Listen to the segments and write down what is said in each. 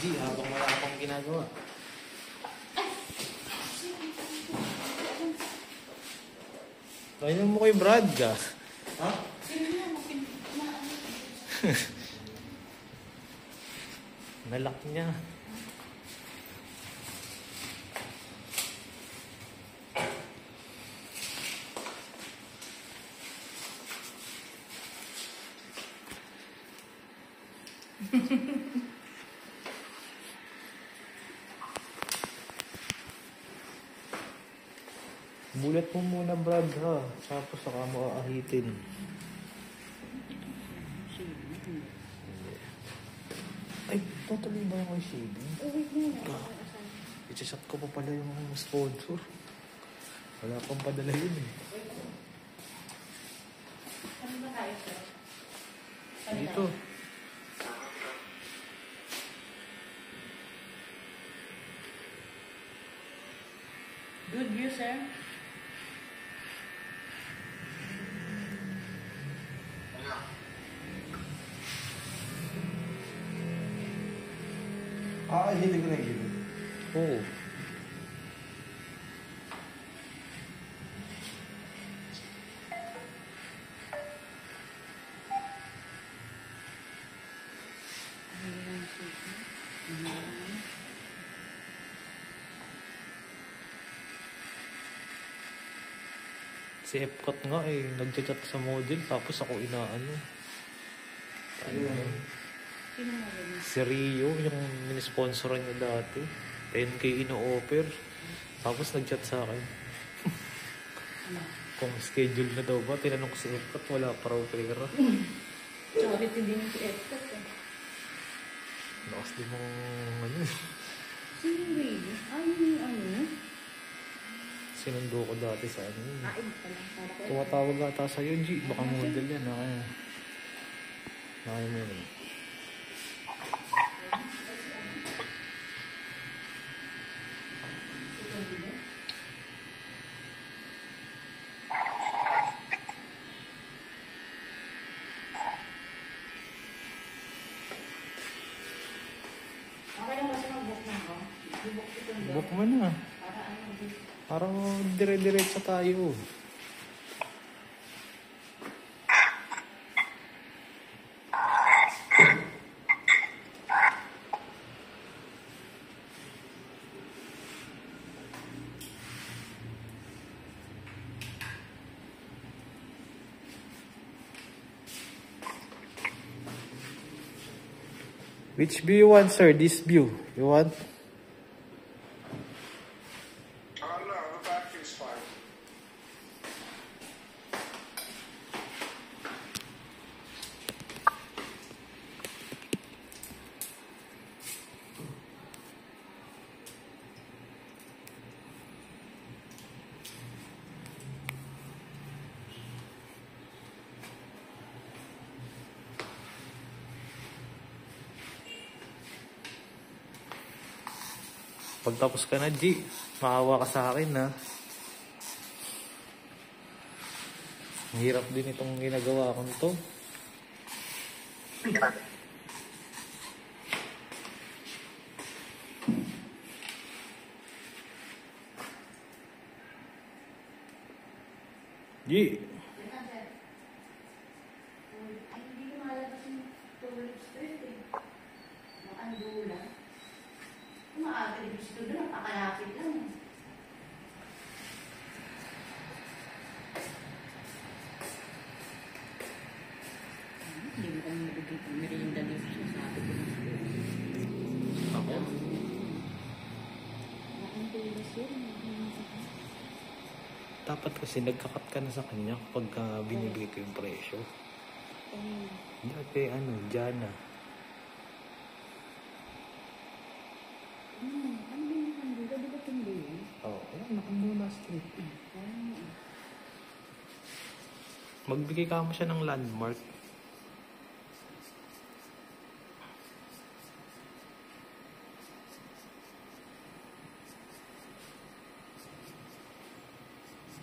G, habang wala akong ginagawa. Kailan mo kay Brad ka? Ha? Nalak niya. Bulat mo muna, Brad, ha? Tapos saka mo aahitin. Ay, totally ba yung shaving? I-chat ko pa pala yung sponsor. Wala pang padala yun eh. Ano ba tayo, sir? Dito. Good view, sir. Hindi ko na gilid. Oo. Si Epcot nga eh, nagchat-chat sa model tapos ako inaano. Sino mo rin? Si Rio, yung minisponsoran niya dati. 10K ino-offer. Tapos nag-chat sa akin. Ano? Kung schedule na daw ba, tinanong ko si Epcot, wala pa raw pera. Sorry, hindi mo si Epcot eh. Lakas din mong ano. Sino baby? Yung ano? Sinundo ko dati sa ano. Iba pala. Para ko. Tumatawag ata sa'yo, G. Baka model yan. Nakaya mo yun. Okay lang kasi mag-book na ako. I-book ko itong Book mo na. Para ano, Parang dire-diretsa tayo. Which view you want, sir? This view. You want? No, the back is fine. Pagtapos ka na, G, maawa ka sa akin, ha? Ang hirap din itong ginagawa ko nito. G! ay, hindi ko malabas yung tulip street eh. Ang andula. Umaatribis ko doon, napakalapit lang. Hindi mo kami nabigay ng merienda dito sa sabi ko. Ako? Ang tulas yun. Dapat kasi nagkakat ka na sa kanya kapag binibigay ko yung presyo. Dati, Jana. Ano ba yung nakandula? Di ba tundo yun? Oo, nakandula street. Magbigay ka mo siya ng landmark.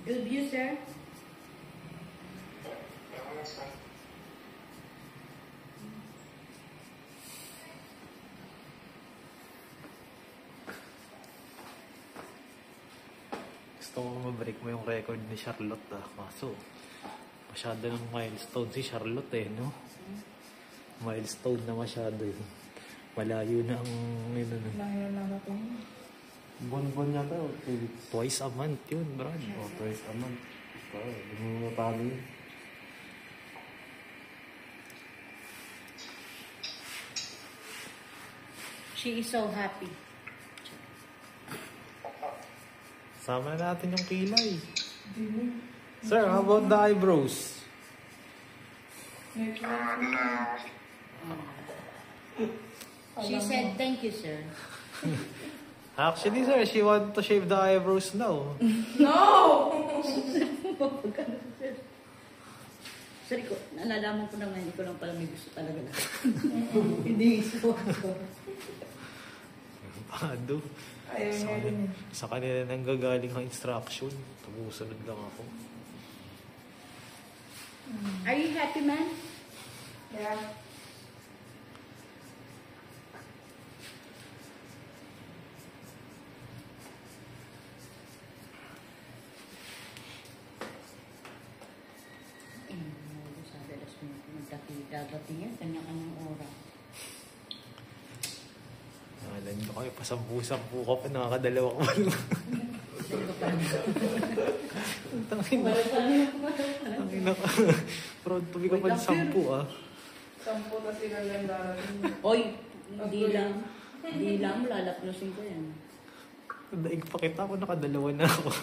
Good view, sir. Gusto ko mabreak mo yung record ni Charlotte Kaso, masyado ng milestone si Charlotte no? Milestone na masyado yun. Malayo na ang Layo na natin. Bon-bon yata o 2 weeks? Twice a month yun, Brad. O, twice a month. Hindi mo matalo yun. She is so happy. Sama natin yung kilay. Sir, how about the eyebrows? She said, thank you, sir. Actually, sir, she want to shave the eyebrows now. Sorry ko, nalalaman ko naman, hindi ko lang pala may gusto talaga na. Hindi gusto ko. Pado. Sa kanila nang gagaling ang instruction. Tumusunod lang ako. Are you happy, man? Yeah. Sabi, alas mo magdadating yan, kanya-kanyang oras. Alam nyo kayo, pasampu-sampu ka pa, nakakadalawa ko pa lang. Tangina ka. Proud to be ka pa ng 10 ah. 10 na sila lang darating. Oy, hindi lang, lalaplusin ko yan. Daig pa kita ako, nakadalawa na ako.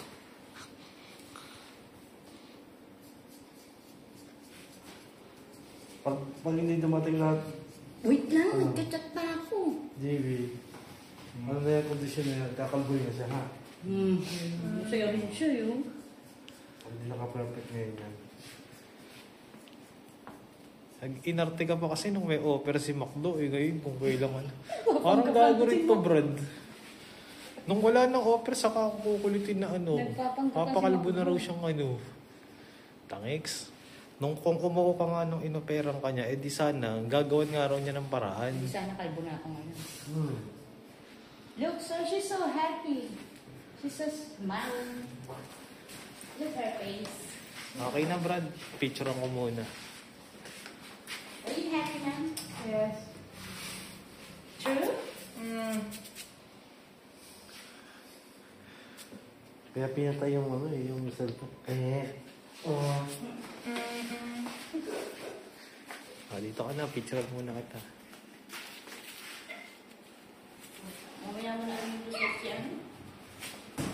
Pag hindi dumating lahat, Wait lang, nagchat pa ako. JB, ano na yung kondisyon na yan? Kakalboy na siya, ha? Masaya rin siya yun. Hindi naka-perfect ngayon yan. Inarte ka pa kasi nung may offer si McDo ngayon kung kailangan. Parang gago rin to, Brad. Nung wala nang offer, saka ako kukulitin na papakalbo na raw siyang Tangix. Nung kung umuko ka nga nung inoperang kanya, di sana, gagawan nga raw niya ng paraan. Hindi sana kalbo na ako ngayon. Look, so she's so happy. She's so smiling. Look her face. Okay na, Brad. Picturean ko muna. Are you happy, ma'am? Yes. True? Kaya pinatay yung yung cellphone. Dito ka na, picturean muna kita. Mamaya mo na rin yung yan.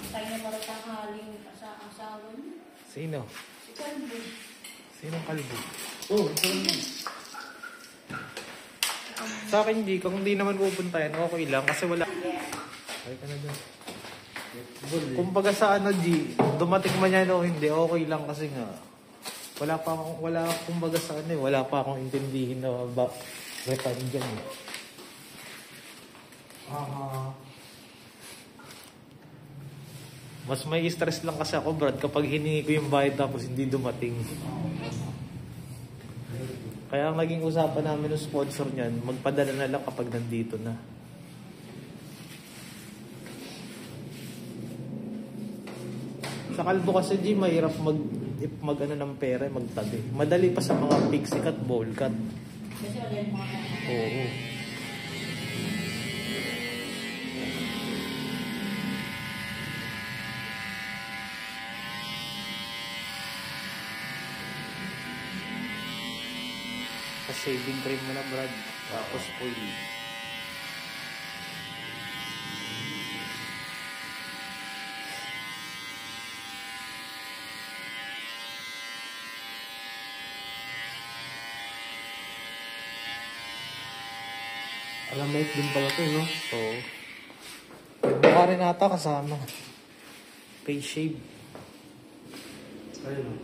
Tayo na para takaling sa asawa niya. Sino? Si Kalbo. Sinong kalbo? Sa akin, hindi. Kung hindi naman pupunta yan, okay lang. Kasi wala. Okay ka na dun. Kumbaga sa G, dumating man yan o hindi, okay lang kasi nga. Wala kumbaga sa wala pa akong intindihin na repan dyan. Mas may stress lang kasi ako, Brad, kapag hiningi ko yung bayad tapos hindi dumating. Kaya ang naging usapan namin ng sponsor niyan, magpadala na lang kapag nandito na. Sa kalbo kasi, G, mahirap mag ng pera, magtabi. Madali pa sa mga pixie cut, bowl cut. Kasi wala yung mga Oo. Sa shaving cream mo na, Brad. Tapos oil. Alamate din pala ito, no? Oo. Mukha rin ata kasama. Face shave. Ayun, no?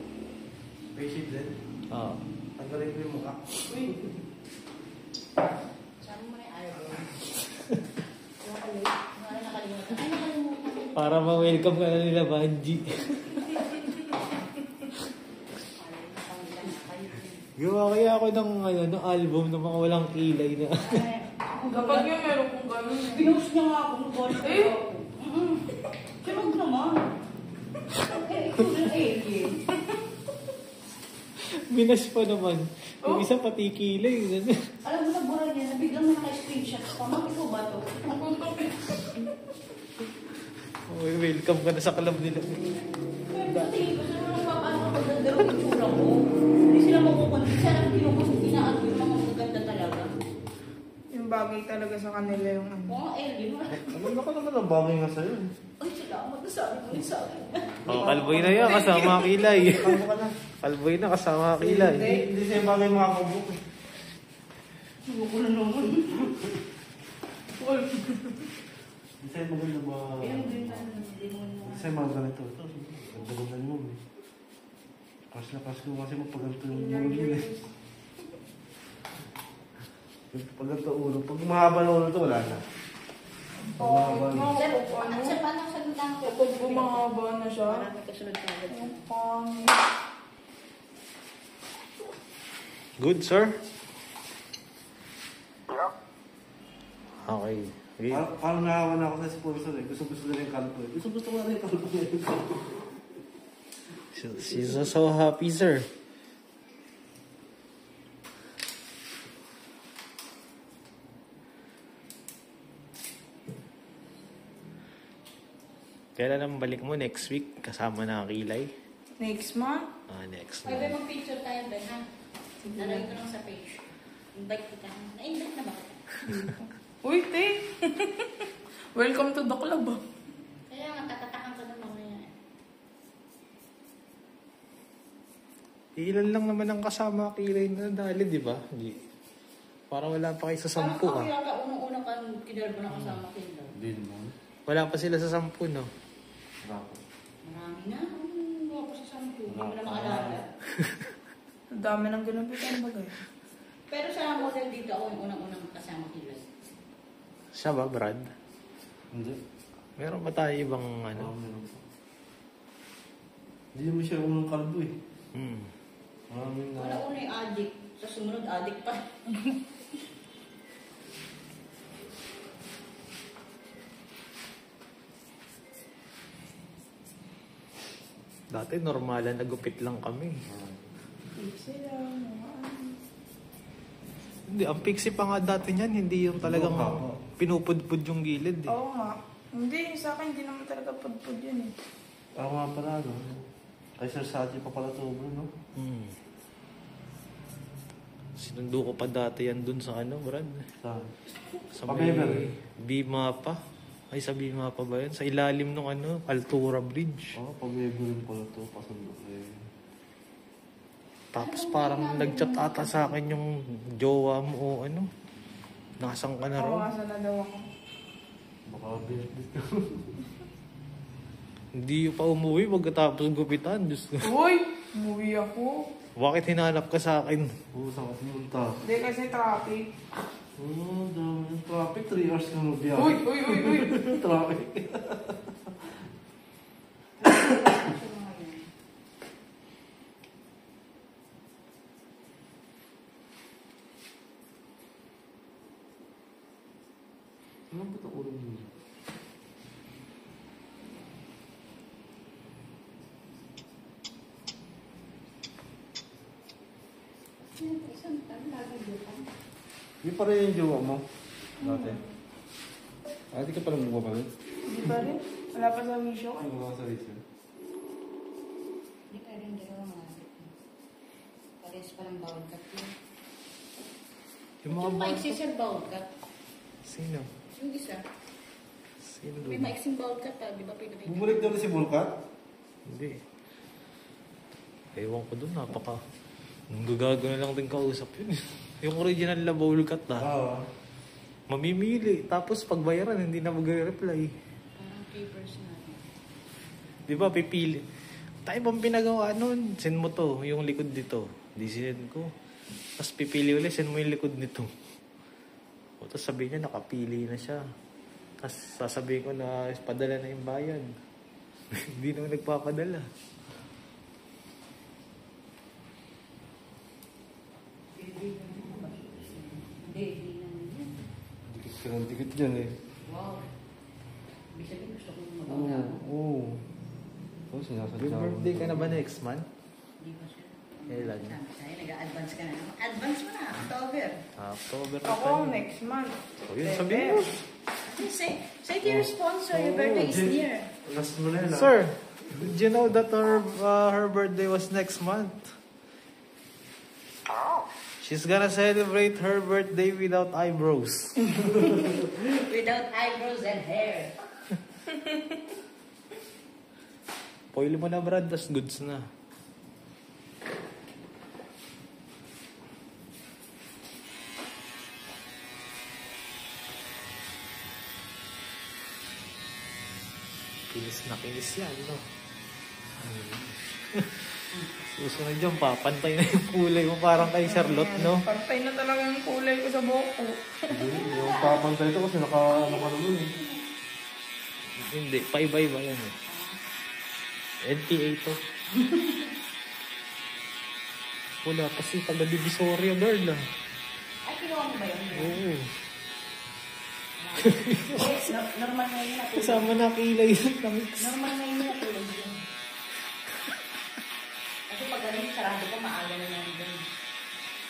Face din. Oo. Tanggalin ko yung mukha. Saan mo na yung eyebrow? Wala nakalimutan. Ay, nakalimutan. Para ma-welcome ka na nila, Banji. Gawa kaya ako ng album ng mga walang kilay na. Kapag yung meron kong gano'n. Pinost niya nga ako. Nagwala ko. Sirog naman. ikaw ng alien. Minas pa naman. Yung isa pati kilay. Alam mo na, bura niya, na biglang naka-screenshot pa. Ma'am, ikaw ba to? Okay, welcome ka na sa club nila. Pati, gusto mo nang paano kapag nagdaro yung tsura ko. Hindi sila makukulit. Sana kinukulit, inaano yung mga magaganda talaga. Yung bagay talaga sa kanila yung ano. Mga alien. Ano ka naman ang bagay nga sa'yo? Ay, salamat na sabi mo sa akin. Oh, kalboy na yan, kasama kilay. Kalbo ka na. Kalboy na, kasama kilay. Hindi sa'yo bagay mga kabuk. Nagukulo naman. Hindi sa'yo maganda mga... Yung green pa naman, hindi mo Hindi naman. sa'yo mga ganito. Ang gaganda mo eh. Kas na kas ko kasi magpaganto yung mga yun eh. Pag ganito ulo, pag mahaba na ulo to, wala na. Pag mahaba na. Sir, sir, paano sa lutang ko? Kapag bumahaba na siya, Marami kasunod ka agad. yung pangit. Good, sir? Okay. Okay. Parang nahawa na ako sa sponsor eh. Gusto na rin yung kalpo eh. Gusto ko na rin yung kalpo eh. She's so happy, sir. Kailan ang balik mo? Next week? Kasama na ang kilay? Next month? Next Ay, month. mag-picture tayo, Ben, ha? Nalagay ko lang sa page. Invite kita. Na-invite na ba kita? Uy, te! Welcome to the club. Kaya nga, tatatakan ka naman ako yan. Ilan lang naman ang kasama kilay na dali, di ba? Hindi. Parang wala pa kayo sa 10, Ako ah. yata unang-unang kan kinarbo na kasama kita. Hindi naman. Wala pa sila sa 10, no? Bakit? Marami na. Ano ako sa sampu? Hindi mo na maalala. Ang dami ng ginupitan bagay. Pero sa model dito, ako yung unang-unang kasama kita. Siya ba, Brad? Hindi. Meron ba tayo ibang ano? Meron pa. Hindi naman siya unang kalbo eh. Maraming na... Una-una yung addict. Sa sumunod, addict pa. Dati normalan, nagupit lang kami. Sila, mga ano. Hindi, ang pixie pa nga dati niyan, hindi yung talagang Oo. pinupudpud yung gilid eh. Oo nga. Hindi, sa akin hindi naman talaga pudpud yun eh. Ako nga pala, no? Kay Sir Sati pa pala to, bro, no? Sinundo ko pa dati yan dun sa ano, Brad? Saan? Sa Pabeber. may Bima pa. Ay, sa Bima pa ba yun? Sa ilalim ng ano, Altura Bridge. Oo, pag-rin pala to, pasundo eh. Tapos parang nag-chat ata sa akin yung jowa mo o ano. Nasaan ka na Oo raw? nga, sana daw ako. Baka business ka. Hindi pa umuwi pagkatapos gupitan. Diyos ko. Uy! Umuwi ako. Bakit hinanap ka sa akin? Oo, saan ka pumunta? Hindi kasi traffic. Oo, dami ng traffic. 3 hours ka mabiyak. Uy! Uy! Uy! Uy! Traffic. Ano ba ito ulo mo? Isang tan, lagalutan. Hindi pa rin yung jowa mo? Dati? Di ka pala mukha pa rin? Hindi pa rin. Wala pa sa wisyo. Ay, mukha sa reason. Hindi ka rin dalawa mga addict. Parehas parang bawal cut yun. Yung Ito mga bata. maiksing sir bawal cut. Sino? Yung isa. Sino May doon? maiksing bawal cut ha, di ba pinapita? Bumalik daw na si Bulkat? Hindi. Ewan ko doon, napaka... Gagago na lang din kausap yun. Yung original na bowl cut Oo. mamimili. Tapos pagbayaran, hindi na mag-reply. Parang papers na. Di ba, pipili. Tayo bang pinagawa nun? Send mo to, yung likod dito. Di send ko. Tapos pipili ulit, send mo yung likod nito. O, tapos sabihin niya, nakapili na siya. Tapos sasabihin ko na, padala na yung bayad. Hindi naman nagpapadala. Hindi naman yun. Dikit ka ng dikit dyan eh. Wow. Ibig sabihin gusto ko Oo. mag-agawa. Oo. Oh, sinasadya Happy ko. birthday ka na ba next month? Hindi ko siya. Kailan? Sabi sa'yo, nag-advance ka na naman. Advance mo na, October. October na Ako, tayo. next month. O yun, sabihin mo. Say to your sponsor, your birthday is near. Last mo na yun, ah. Sir, did you know that her birthday was next month? She's gonna celebrate her birthday without eyebrows. Without eyebrows and hair. Foil mo na, Brad, tas goods na. Kinis na kinis yan, no? Susunod dyan, papantay na yung kulay mo parang kay Charlotte, no? Pantay na talaga yung kulay ko sa buhok ko. Hindi, yung papantay ito kasi ano ka naman eh. Hindi, paiba-iba yan eh. NTA to. Wala kasi taga-Divisoria girl ah. Ay, kinuha mo ba yun? Oo. Normal na yun natulog. Kasama na kilay yun. Normal na yun natulog yun. Kasi pag ganun, sarado ko, maaga na yan dun.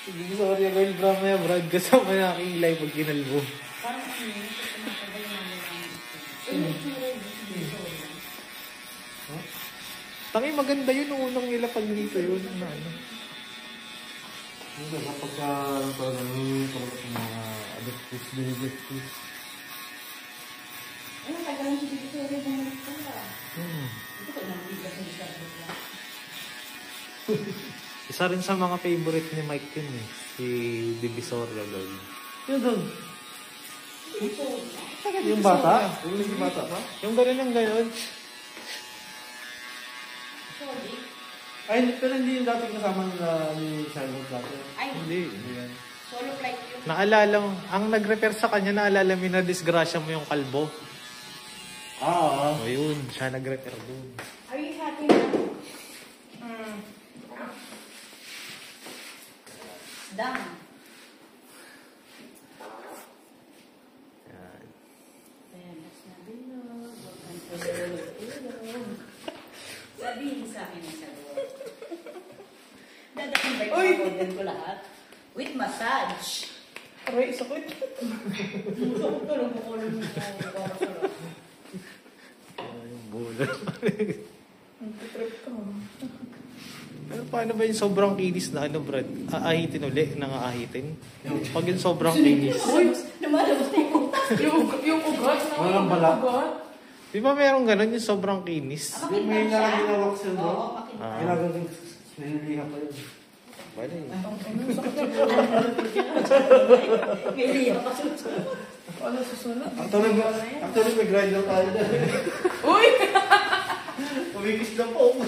Divisoria girl, Bramaya Brad. Kasama na kilay pag kinalbo. Parang ano yun, kasi matagal namin namin. Tangi maganda yun. Nung unang nilapag dito yun. Na, ano. Hindi, kapag ka talagang mga adoptis, benefits. Ayun, tagal lang si Victoria bumalik ko lang. Hmm. Ito ko nang bigas ng Starbucks lang. Isa rin sa mga favorite ni Mike yun eh. Si Divisoria girl. Yun doon. Yung bata? Yung naging bata pa? Yung ganun ang ganun. Sorry. Ay, pero hindi yung dating kasama ni Charlotte dati. Ay, Hindi. Hindi yan. solo flight yun. Naalala mo, ang nag-repair sa kanya, naalala mo na disgrasya mo yung kalbo. Ah, O yun, siya nag-repair doon. Are you happy now? Done. Yan. Penas na bilog. Huwag kang tulog. Sabihin sa akin ang sagot. Dadating ba yung order ko lahat? With massage. Aray, sakit. Tulong mo ko lang para sa lahat. Yung bola. Nagtitrip ka. Pero paano ba yung sobrang kinis na ano, Brad? Aahitin uli, nang-aahitin? Pag yung sobrang kinis. Lumalabas na yung utak. Yung ugat na Walang balat. ugat. Di ba merong ganun yung sobrang kinis? yung may ginagawa siya doon. Oo, makita. Ginagawa nililiha pa yun. Bale. May liya pa susunod. Ano susunod? Actually, may grinder tayo na. Uy! Umikis na po.